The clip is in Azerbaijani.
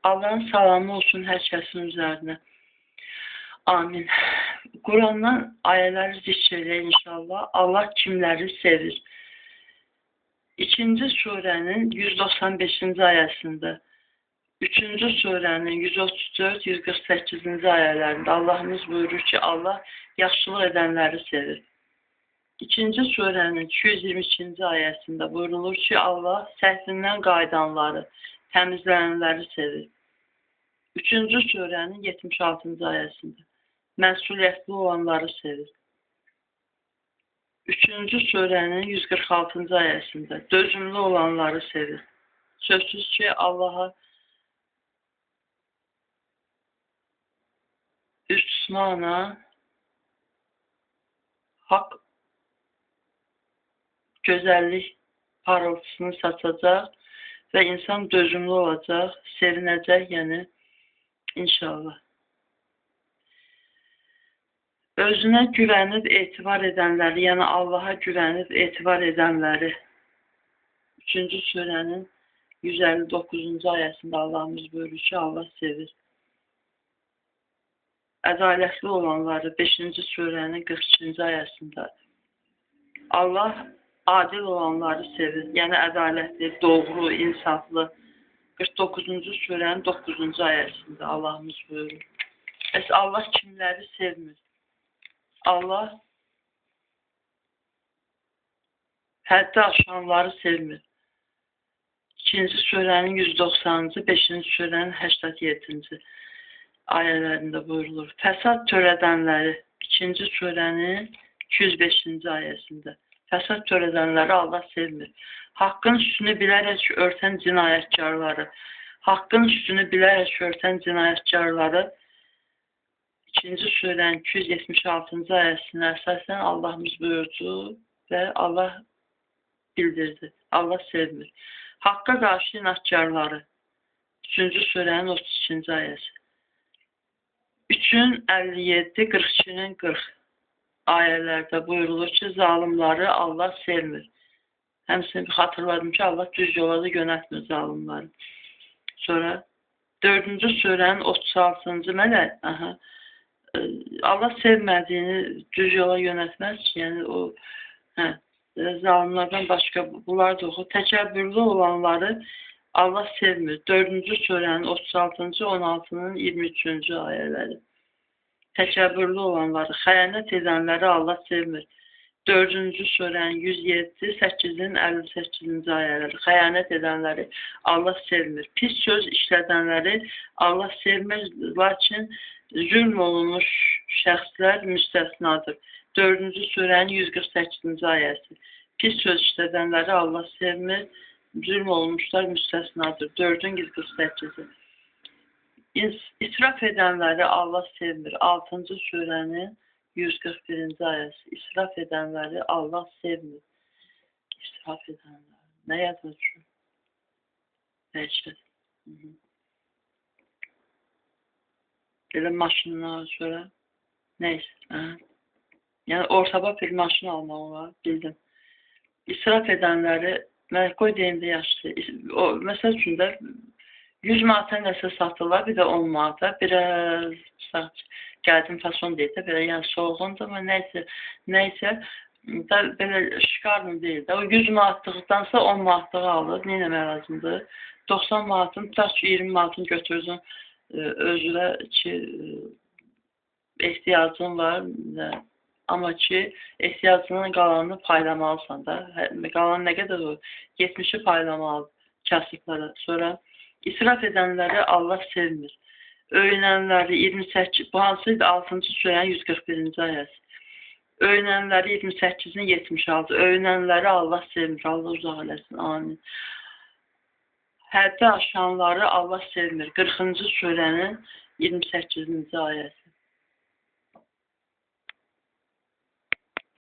Allah'ın salamı olsun hər kəsin üzərinə. Amin. Qurandan ayələri zikr elə inşallah. Allah kimləri sevir? 2-ci surənin 195-ci ayəsində, 3-cü surənin 134-148-ci ayələrində Allahımız buyurur ki, Allah yaxşılıq edənləri sevir. 2-ci surənin 222-ci ayəsində buyurulur ki, Allah səhvindən qayıdanları, təmizlənənləri sevir. 3-cü surənin 76-cı ayəsində məsuliyyətli olanları sevir. 3-cü surənin 146-cı ayəsində dözümlü olanları sevir. Sözsüz ki, Allaha üstüsmana haqq gözəllik parıltısını saçacaq və insan dözümlü olacaq, sevinəcək, yəni inşallah. Özünə güvənib etibar edənləri, yəni Allaha güvənib etibar edənləri 3-cü surənin 159-cu ayəsində Allahımız buyurur ki, Allah sevir. Ədalətli olanları 5-ci surənin 42-ci ayəsində Allah adil olanları sevir, yəni ədalətli, doğru, insaflı 49-cu surənin 9-cu ayəsində Allahımız buyurur. Bəs Allah kimləri sevmir? Allah həddi aşanları sevmir. 2-ci surənin 190-cı, 5-ci surənin 87-ci ayələrində buyurulur. Fəsad törədənləri 2-ci surənin 205-ci ayəsində. Fəsad törədənləri Allah sevmir. Haqqın üstünü bilərək örtən cinayətkarları, haqqın üstünü bilərək örtən cinayətkarları 2-ci surənin 276-cı ayəsinə əsasən Allahımız buyurdu və Allah bildirdi. Allah sevmir. Haqqa qarşı inatkarları 3-cü surənin 32-ci ayəsi. 3-ün 57, 42-nin 40 ayələrdə buyurulur ki, zalimları Allah sevmir. Həmsini xatırladım ki, Allah düz yola da yönətmir zalimları. Sonra 4-cü surənin 36-cı mələk, Allah sevmədiyini düz yola yönətməz ki, yəni o zalimlərdən başqa bunlar da oxu. Təkəbbürlü olanları Allah sevmir. 4-cü surənin 36-cı, 16-nın 23-cü ayələri. Təkəbbürlü olanları, xəyanət edənləri Allah sevmir. 4-cü surənin 107, 8-in 58-ci ayələri. Xəyanət edənləri Allah sevmir. Pis söz işlədənləri Allah sevmir, lakin zülm olunmuş şəxslər müstəsnadır. 4-cü surənin 148-ci ayəsi. Pis söz işlədənləri Allah sevmir, zülm olunmuşlar müstəsnadır. 4-ün 148-ci. İsraf edənləri Allah sevmir. 6-cı surənin 141-ci ayəsi. İsraf edənləri Allah sevmir. İsraf edənləri. Nə yazır? Bəlkə. Elə maşından sonra neysə. Yəni ortaba bir maşın almaq olar, bildim. İsraf edənləri, mən qoy deyim də yaşlı. Məsəl üçün də 100 manata nəsə satırlar, bir də 10 manata. Biraz gəldim fason deyil də, belə yəni soğuğundur, amma nəysə da belə şikarlı deyil də. O 100 manatlıqdansa 10 manatlığı alır, nə eləmək lazımdır? 90 manatın, tutaq ki 20 manatını götürsün özünə ki ehtiyacın var, amma ki ehtiyacının qalanını paylamalısan da. Qalan nə qədər olur? 70'i paylamalı kasıblara. Sonra İsraf edənləri Allah sevmir. Öyünənləri 28, bu hansıydı? 6-cı surənin 141-ci ayəsi. Öyünənləri 28-in 76. Öyünənləri Allah sevmir. Allah uzaq eləsin. Amin. Həddi aşanları Allah sevmir. 40-cı surənin 28-ci ayəsi.